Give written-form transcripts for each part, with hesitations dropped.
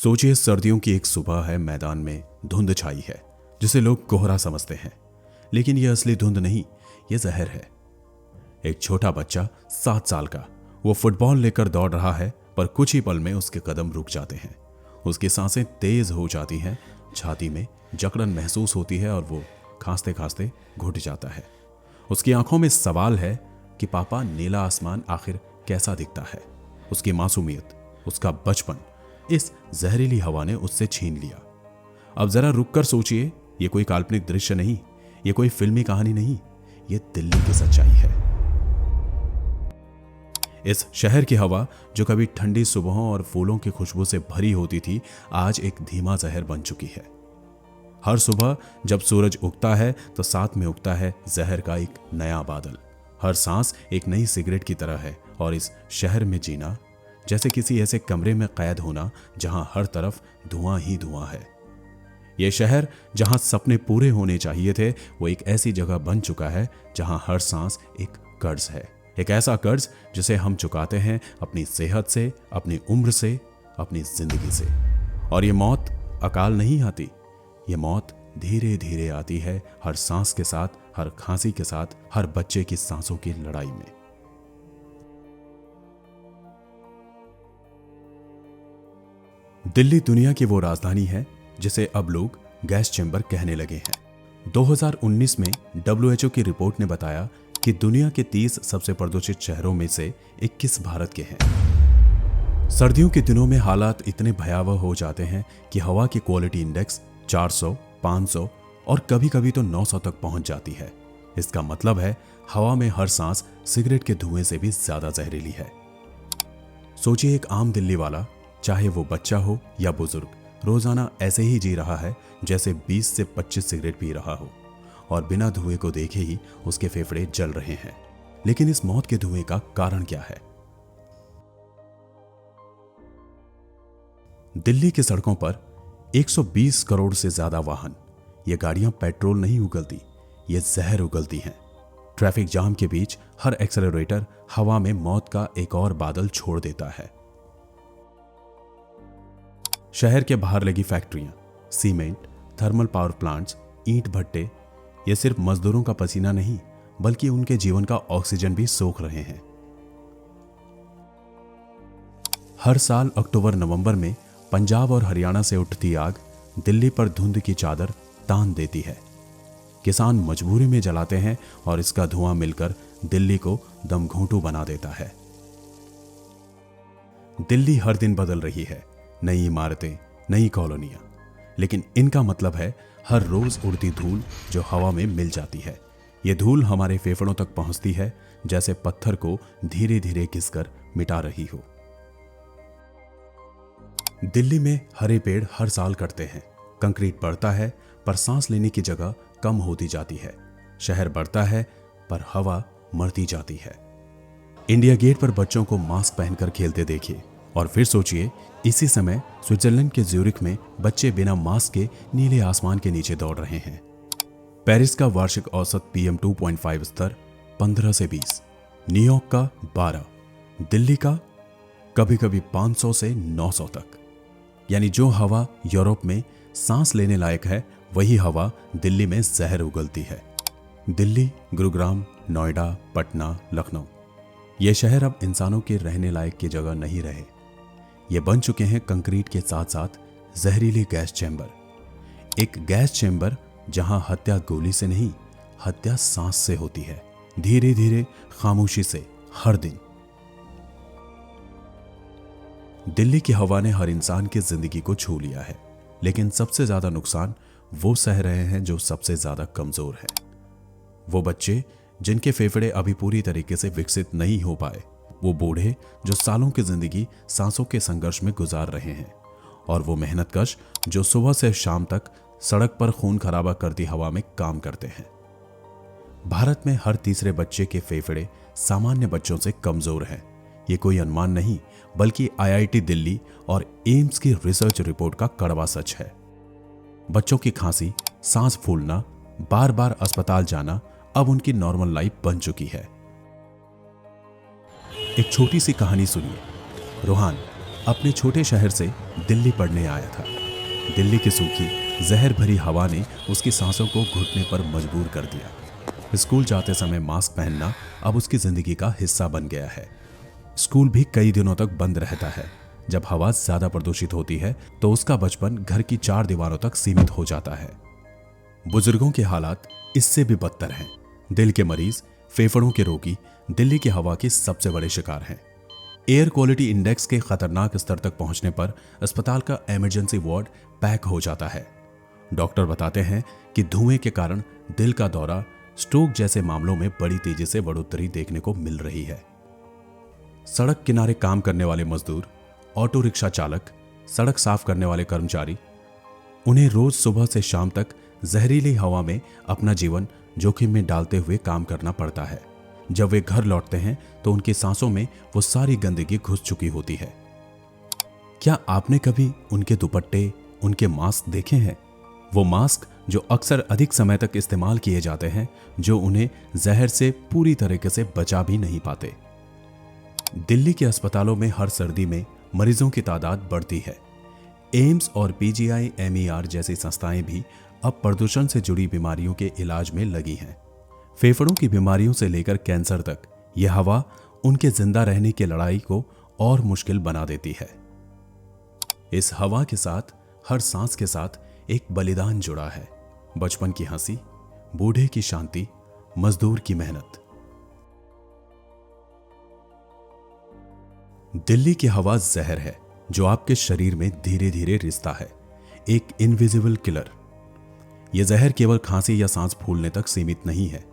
सोचिए, सर्दियों की एक सुबह है, मैदान में धुंध छाई है जिसे लोग कोहरा समझते हैं, लेकिन यह असली धुंध नहीं, यह जहर है। एक छोटा बच्चा 7 साल का, वो फुटबॉल लेकर दौड़ रहा है, पर कुछ ही पल में उसके कदम रुक जाते हैं। उसकी सांसें तेज हो जाती हैं, छाती में जकड़न महसूस होती है और वो खांसते खांसते घुट जाता है। उसकी आंखों में सवाल है कि पापा, नीला आसमान आखिर कैसा दिखता है। उसकी मासूमियत, उसका बचपन इस जहरीली हवा ने उससे छीन लिया। अब जरा रुककर सोचिए, ये कोई काल्पनिक दृश्य नहीं, ये कोई फिल्मी कहानी नहीं, ये दिल्ली की सच्चाई है। इस शहर की हवा जो कभी ठंडी सुबहों और फूलों की खुशबू से भरी होती थी, आज एक धीमा जहर बन चुकी है। हर सुबह जब सूरज उगता है तो साथ में उगता है जहर का एक नया बादल। हर सांस एक नई सिगरेट की तरह है और इस शहर में जीना जैसे किसी ऐसे कमरे में कैद होना जहां हर तरफ धुआं ही धुआं है। यह शहर जहां सपने पूरे होने चाहिए थे, वो एक ऐसी जगह बन चुका है जहां हर सांस एक कर्ज है। एक ऐसा कर्ज जिसे हम चुकाते हैं अपनी सेहत से, अपनी उम्र से, अपनी जिंदगी से। और ये मौत अकाल नहीं आती, ये मौत धीरे धीरे आती है, हर सांस के साथ, हर खांसी के साथ, हर बच्चे की सांसों की लड़ाई में। दिल्ली दुनिया की वो राजधानी है जिसे अब लोग गैस चैम्बर कहने लगे हैं। 2019 में WHO की रिपोर्ट ने बताया कि दुनिया के 30 सबसे प्रदूषित शहरों में से 21 भारत के हैं। सर्दियों के दिनों में हालात इतने भयावह हो जाते हैं कि हवा की क्वालिटी इंडेक्स 400, 500 और कभी कभी तो 900 तक पहुंच जाती है। इसका मतलब है हवा में हर सांस सिगरेट के धुएं से भी ज्यादा जहरीली है। सोचिए, एक आम दिल्ली वाला, चाहे वो बच्चा हो या बुजुर्ग, रोजाना ऐसे ही जी रहा है जैसे 20 से 25 सिगरेट पी रहा हो, और बिना धुएं को देखे ही उसके फेफड़े जल रहे हैं। लेकिन इस मौत के धुएं का कारण क्या है? दिल्ली की सड़कों पर 120 करोड़ से ज्यादा वाहन। ये गाड़ियां पेट्रोल नहीं उगलती, ये जहर उगलती हैं। ट्रैफिक जाम के बीच हर एक्सेलरेटर हवा में मौत का एक और बादल छोड़ देता है। शहर के बाहर लगी फैक्ट्रियां, सीमेंट, थर्मल पावर प्लांट्स, ईंट भट्टे, ये सिर्फ मजदूरों का पसीना नहीं, बल्कि उनके जीवन का ऑक्सीजन भी सोख रहे हैं। हर साल अक्टूबर-नवंबर में पंजाब और हरियाणा से उठती आग दिल्ली पर धुंध की चादर तान देती है। किसान मजबूरी में जलाते हैं और इसका धुआं मिलकर दिल्ली को दमघोंटू बना देता है। दिल्ली हर दिन बदल रही है, नई इमारतें, नई कॉलोनियां, लेकिन इनका मतलब है हर रोज उड़ती धूल जो हवा में मिल जाती है। यह धूल हमारे फेफड़ों तक पहुंचती है, जैसे पत्थर को धीरे धीरे घिसकर मिटा रही हो। दिल्ली में हरे पेड़ हर साल कटते हैं, कंक्रीट बढ़ता है पर सांस लेने की जगह कम होती जाती है। शहर बढ़ता है पर हवा मरती जाती है। इंडिया गेट पर बच्चों को मास्क पहनकर खेलते देखिए और फिर सोचिए, इसी समय स्विट्जरलैंड के ज्यूरिख में बच्चे बिना मास्क के नीले आसमान के नीचे दौड़ रहे हैं। पेरिस का वार्षिक औसत PM 2.5 स्तर 15 से 20, न्यूयॉर्क का 12, दिल्ली का कभी कभी 500 से 900 तक। यानी जो हवा यूरोप में सांस लेने लायक है, वही हवा दिल्ली में जहर उगलती है। दिल्ली, गुरुग्राम, नोएडा, पटना, लखनऊ, ये शहर अब इंसानों के रहने लायक की जगह नहीं रहे। ये बन चुके हैं कंक्रीट के साथ साथ जहरीले गैस चैम्बर। एक गैस चैम्बर जहां हत्या गोली से नहीं, हत्या सांस से होती है, धीरे धीरे, खामोशी से, हर दिन। दिल्ली की हवा ने हर इंसान की जिंदगी को छू लिया है, लेकिन सबसे ज्यादा नुकसान वो सह रहे हैं जो सबसे ज्यादा कमजोर है। वो बच्चे जिनके फेफड़े अभी पूरी तरीके से विकसित नहीं हो पाए, वो बूढ़े जो सालों की जिंदगी सांसों के संघर्ष में गुजार रहे हैं, और वो मेहनतकश जो सुबह से शाम तक सड़क पर खून खराबा करती हवा में काम करते हैं। भारत में हर तीसरे बच्चे के फेफड़े सामान्य बच्चों से कमजोर हैं। ये कोई अनुमान नहीं, बल्कि IIT दिल्ली और एम्स की रिसर्च रिपोर्ट का कड़वा सच है। बच्चों की खांसी, सांस फूलना, बार बार अस्पताल जाना अब उनकी नॉर्मल लाइफ बन चुकी है। एक छोटी सी कहानी सुनिए। रोहान अपने छोटे शहर से दिल्ली पढ़ने आया था। दिल्ली की सूखी जहर भरी हवा ने उसकी सांसों को घुटने पर मजबूर कर दिया। स्कूल जाते समय मास्क पहनना अब उसकी जिंदगी का हिस्सा बन गया है। स्कूल भी कई दिनों तक बंद रहता है। जब हवा ज्यादा प्रदूषित होती है तो उसका बचपन घर की 4 दीवारों तक सीमित हो जाता है। बुजुर्गों के हालात इससे भी बदतर हैं। दिल के मरीज, फेफड़ों के रोगी दिल्ली की हवा के सबसे बड़े शिकार हैं। एयर क्वालिटी इंडेक्स के खतरनाक स्तर तक पहुंचने पर अस्पताल का इमरजेंसी वार्ड पैक हो जाता है। डॉक्टर बताते हैं कि धुएं के कारण दिल का दौरा, स्ट्रोक जैसे मामलों में बड़ी तेजी से बढ़ोतरी देखने को मिल रही है। सड़क किनारे काम करने वाले मजदूर, ऑटो रिक्शा चालक, सड़क साफ करने वाले कर्मचारी, उन्हें रोज सुबह से शाम तक जहरीली हवा में अपना जीवन जोखिम में डालते हुए काम करना पड़ता है। जब वे घर लौटते हैं तो उनकी सांसों में वो सारी गंदगी घुस चुकी होती है। क्या आपने कभी उनके दुपट्टे, उनके मास्क देखे हैं? वो मास्क जो अक्सर अधिक समय तक इस्तेमाल किए जाते हैं, जो उन्हें जहर से पूरी तरीके से बचा भी नहीं पाते। दिल्ली के अस्पतालों में हर सर्दी में मरीजों की तादाद बढ़ती है। एम्स और PGI-MER जैसी संस्थाएं भी अब प्रदूषण से जुड़ी बीमारियों के इलाज में लगी हैं। फेफड़ों की बीमारियों से लेकर कैंसर तक यह हवा उनके जिंदा रहने की लड़ाई को और मुश्किल बना देती है। इस हवा के साथ, हर सांस के साथ एक बलिदान जुड़ा है। बचपन की हंसी, बूढ़े की शांति, मजदूर की मेहनत। दिल्ली की हवा जहर है जो आपके शरीर में धीरे धीरे रिसता है, एक इनविजिबल किलर। यह जहर केवल खांसी या सांस फूलने तक सीमित नहीं है।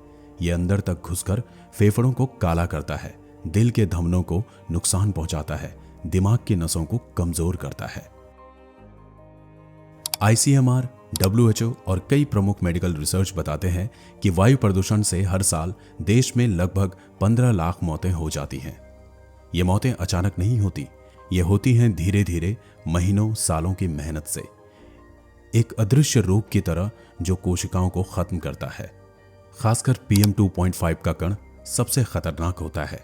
यह अंदर तक घुसकर फेफड़ों को काला करता है, दिल के धमनों को नुकसान पहुंचाता है, दिमाग की नसों को कमजोर करता है। ICMR, WHO और कई प्रमुख मेडिकल रिसर्च बताते हैं कि वायु प्रदूषण से हर साल देश में लगभग 15 लाख मौतें हो जाती हैं। ये मौतें अचानक नहीं होती, ये होती हैं धीरे धीरे, महीनों सालों की मेहनत से। एक अदृश्य रोग की तरह जो कोशिकाओं को खत्म करता है। खासकर PM2.5 का कण सबसे खतरनाक होता है।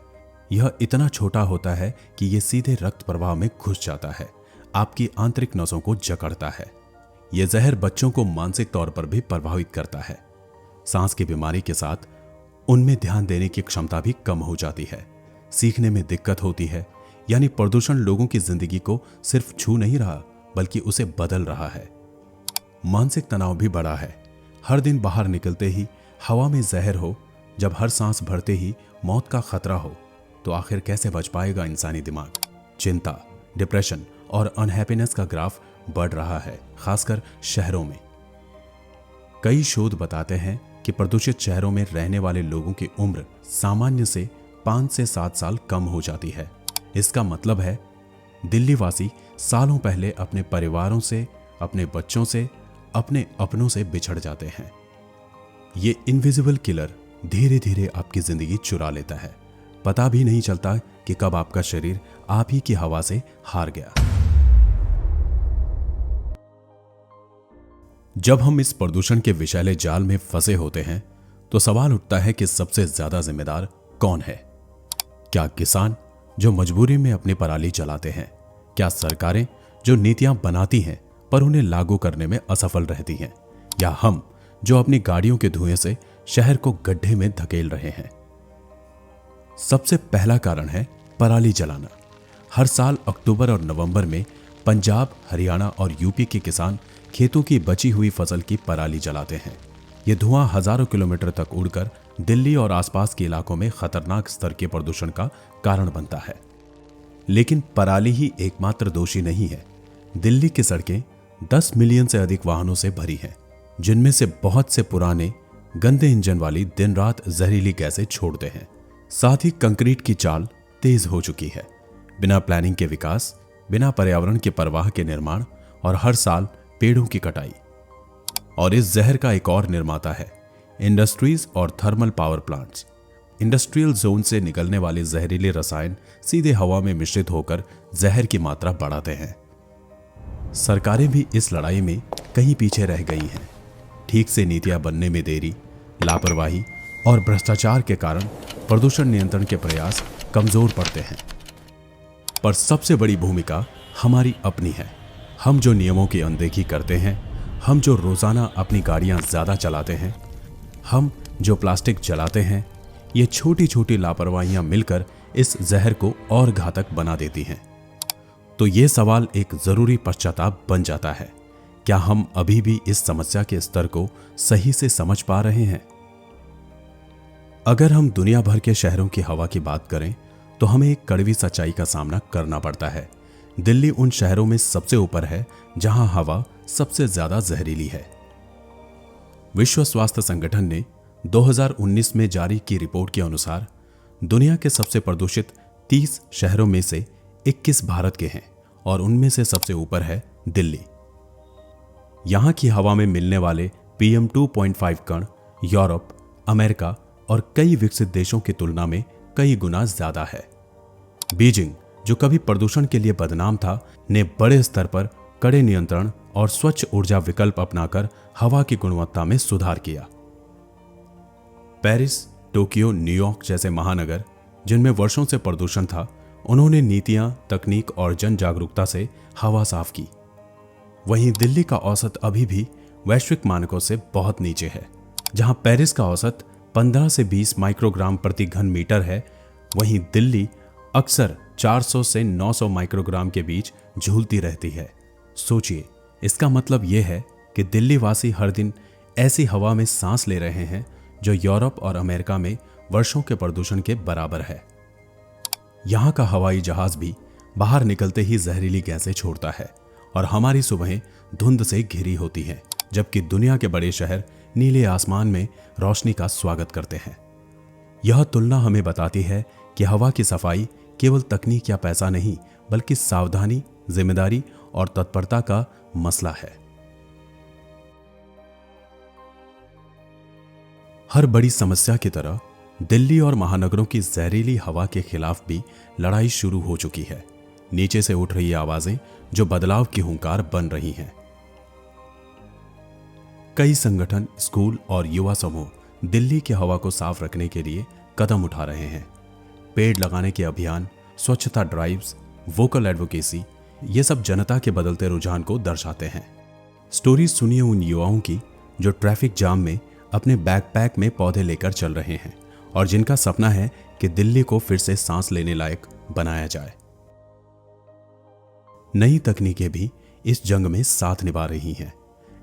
यह इतना छोटा होता है कि यह सीधे रक्त प्रवाह में घुस जाता है, आपकी आंतरिक नसों को जकड़ता है। यह जहर बच्चों को मानसिक तौर पर भी प्रभावित करता है। सांस की बीमारी के साथ उनमें ध्यान देने की क्षमता भी कम हो जाती है, सीखने में दिक्कत होती है। यानी प्रदूषण लोगों की जिंदगी को सिर्फ छू नहीं रहा, बल्कि उसे बदल रहा है। मानसिक तनाव भी बढ़ा है। हर दिन बाहर निकलते ही हवा में जहर हो, जब हर सांस भरते ही मौत का खतरा हो, तो आखिर कैसे बच पाएगा इंसानी दिमाग? चिंता, डिप्रेशन और अनहैप्पीनेस का ग्राफ बढ़ रहा है, खासकर शहरों में। कई शोध बताते हैं कि प्रदूषित शहरों में रहने वाले लोगों की उम्र सामान्य से 5 से 7 साल कम हो जाती है। इसका मतलब है दिल्ली वासी सालों पहले अपने परिवारों से, अपने बच्चों से, अपने अपनों से बिछड़ जाते हैं। ये इनविजिबल किलर धीरे धीरे आपकी जिंदगी चुरा लेता है। पता भी नहीं चलता कि कब आपका शरीर आप ही की हवा से हार गया। जब हम इस प्रदूषण के विषैले जाल में फंसे होते हैं तो सवाल उठता है कि सबसे ज्यादा जिम्मेदार कौन है? क्या किसान जो मजबूरी में अपनी पराली जलाते हैं? क्या सरकारें जो नीतियां बनाती हैं पर उन्हें लागू करने में असफल रहती हैं? या हम जो अपनी गाड़ियों के धुएं से शहर को गड्ढे में धकेल रहे हैं? सबसे पहला कारण है पराली जलाना। हर साल अक्टूबर और नवंबर में पंजाब, हरियाणा और यूपी के किसान खेतों की बची हुई फसल की पराली जलाते हैं। यह धुआं हजारों किलोमीटर तक उड़कर दिल्ली और आसपास के इलाकों में खतरनाक स्तर के प्रदूषण का कारण बनता है। लेकिन पराली ही एकमात्र दोषी नहीं है। दिल्ली की सड़कें 10 मिलियन से अधिक वाहनों से भरी हैं, जिनमें से बहुत से पुराने गंदे इंजन वाली दिन रात जहरीली गैसें छोड़ते हैं। साथ ही कंक्रीट की चाल तेज हो चुकी है। बिना प्लानिंग के विकास, बिना पर्यावरण के परवाह के निर्माण और हर साल पेड़ों की कटाई। और इस जहर का एक और निर्माता है इंडस्ट्रीज और thermal power plants. Industrial zone से निकलने वाले जहरीले रसायन सीधे हवा में मिश्रित होकर जहर की मात्रा बढ़ाते हैं। सरकारें भी इस लड़ाई में कहीं पीछे रह गई हैं। ठीक से नीतियां बनने में देरी, लापरवाही और भ्रष्टाचार के कारण प्रदूषण नियंत्रण के प्रयास कमजोर पड़ते हैं। पर सबसे बड़ी भूमिका हमारी अपनी है। हम जो नियमों की अनदेखी करते हैं, हम जो रोजाना अपनी गाड़ियां ज्यादा चलाते हैं, हम जो प्लास्टिक जलाते हैं, ये छोटी छोटी लापरवाहियां मिलकर इस जहर को और घातक बना देती हैं। तो ये सवाल एक जरूरी पश्चाताप बन जाता है, क्या हम अभी भी इस समस्या के स्तर को सही से समझ पा रहे हैं? अगर हम दुनिया भर के शहरों की हवा की बात करें तो हमें एक कड़वी सच्चाई का सामना करना पड़ता है। दिल्ली उन शहरों में सबसे ऊपर है जहां हवा सबसे ज्यादा जहरीली है। विश्व स्वास्थ्य संगठन ने 2019 में जारी की रिपोर्ट के अनुसार दुनिया के सबसे प्रदूषित 30 शहरों में से 21 भारत के हैं और उनमें से सबसे ऊपर है दिल्ली। यहां की हवा में मिलने वाले PM 2.5 कण यूरोप, अमेरिका और कई विकसित देशों की तुलना में कई गुना ज्यादा है। बीजिंग, जो कभी प्रदूषण के लिए बदनाम था, ने बड़े स्तर पर कड़े नियंत्रण और स्वच्छ ऊर्जा विकल्प अपनाकर हवा की गुणवत्ता में सुधार किया। पेरिस, टोक्यो, न्यूयॉर्क जैसे महानगर जिनमें वर्षों से प्रदूषण था, उन्होंने नीतियां, तकनीक और जन जागरूकता से हवा साफ की। वहीं दिल्ली का औसत अभी भी वैश्विक मानकों से बहुत नीचे है। जहां पेरिस का औसत 15 से 20 माइक्रोग्राम प्रति घन मीटर है, वहीं दिल्ली अक्सर 400 से 900 माइक्रोग्राम के बीच झूलती रहती है। सोचिए, इसका मतलब यह है कि दिल्ली वासी हर दिन ऐसी हवा में सांस ले रहे हैं जो यूरोप और अमेरिका में वर्षों के प्रदूषण के बराबर है। यहां का हवाई जहाज भी बाहर निकलते ही जहरीली गैसें छोड़ता है और हमारी सुबहें धुंध से घिरी होती हैं, जबकि दुनिया के बड़े शहर नीले आसमान में रोशनी का स्वागत करते हैं। यह तुलना हमें बताती है कि हवा की सफाई केवल तकनीक या पैसा नहीं, बल्कि सावधानी, जिम्मेदारी और तत्परता का मसला है। हर बड़ी समस्या की तरह दिल्ली और महानगरों की जहरीली हवा के खिलाफ भी लड़ाई शुरू हो चुकी है। नीचे से उठ रही आवाजें जो बदलाव की हुंकार बन रही हैं। कई संगठन, स्कूल और युवा समूह दिल्ली की हवा को साफ रखने के लिए कदम उठा रहे हैं। पेड़ लगाने के अभियान, स्वच्छता ड्राइव्स, वोकल एडवोकेसी, ये सब जनता के बदलते रुझान को दर्शाते हैं। स्टोरीज सुनिए उन युवाओं की जो ट्रैफिक जाम में अपने बैकपैक में पौधे लेकर चल रहे हैं और जिनका सपना है कि दिल्ली को फिर से सांस लेने लायक बनाया जाए। नई तकनीकें भी इस जंग में साथ निभा रही हैं।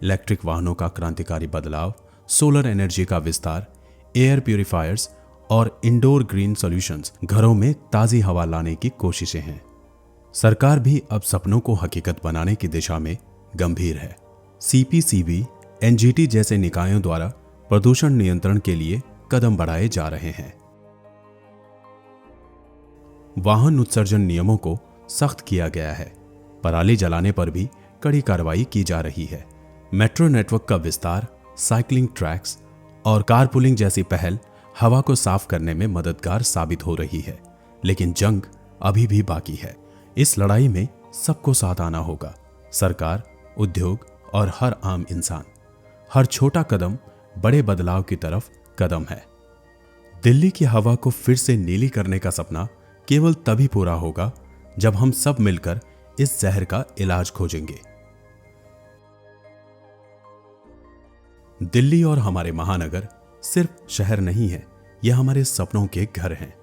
इलेक्ट्रिक वाहनों का क्रांतिकारी बदलाव, सोलर एनर्जी का विस्तार, एयर प्यूरिफायर्स और इंडोर ग्रीन सॉल्यूशंस घरों में ताजी हवा लाने की कोशिशें हैं। सरकार भी अब सपनों को हकीकत बनाने की दिशा में गंभीर है। CPCB, NGT जैसे निकायों द्वारा प्रदूषण नियंत्रण के लिए कदम बढ़ाए जा रहे हैं। वाहन उत्सर्जन नियमों को सख्त किया गया है। पराली जलाने पर भी कड़ी कार्रवाई की जा रही है। मेट्रो नेटवर्क का विस्तार, साइकिलिंग ट्रैक्स और कारपूलिंग जैसी पहल हवा को साफ करने में मददगार साबित हो रही है। लेकिन जंग अभी भी बाकी है। इस लड़ाई में सबको साथ आना होगा। सरकार, उद्योग और हर आम इंसान। हर छोटा कदम बड़े बदलाव की तरफ कदम है। दिल्ली की हवा को फिर से नीली करने का सपना केवल तभी पूरा होगा जब हम सब मिलकर इस जहर का इलाज खोजेंगे। दिल्ली और हमारे महानगर सिर्फ शहर नहीं है, यह हमारे सपनों के घर हैं।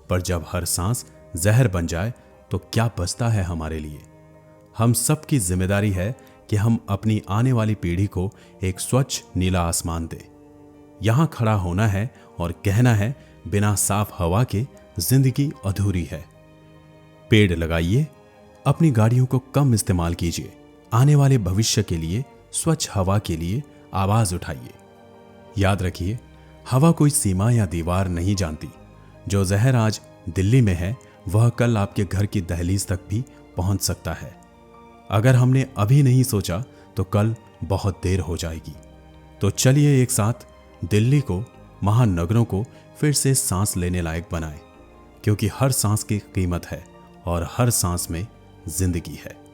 पर जब हर सांस जहर बन जाए तो क्या बचता है हमारे लिए? हम सब की जिम्मेदारी है कि हम अपनी आने वाली पीढ़ी को एक स्वच्छ नीला आसमान दें। यहां खड़ा होना है और कहना है, बिना साफ हवा के जिंदगी अधूरी है। पेड़ लगाइए, अपनी गाड़ियों को कम इस्तेमाल कीजिए, आने वाले भविष्य के लिए स्वच्छ हवा के लिए आवाज उठाइए। याद रखिए, हवा कोई सीमा या दीवार नहीं जानती। जो जहर आज दिल्ली में है, वह कल आपके घर की दहलीज तक भी पहुंच सकता है। अगर हमने अभी नहीं सोचा तो कल बहुत देर हो जाएगी। तो चलिए एक साथ दिल्ली को, महानगरों को फिर से सांस लेने लायक बनाएं, क्योंकि हर सांस की कीमत है और हर सांस में जिंदगी है।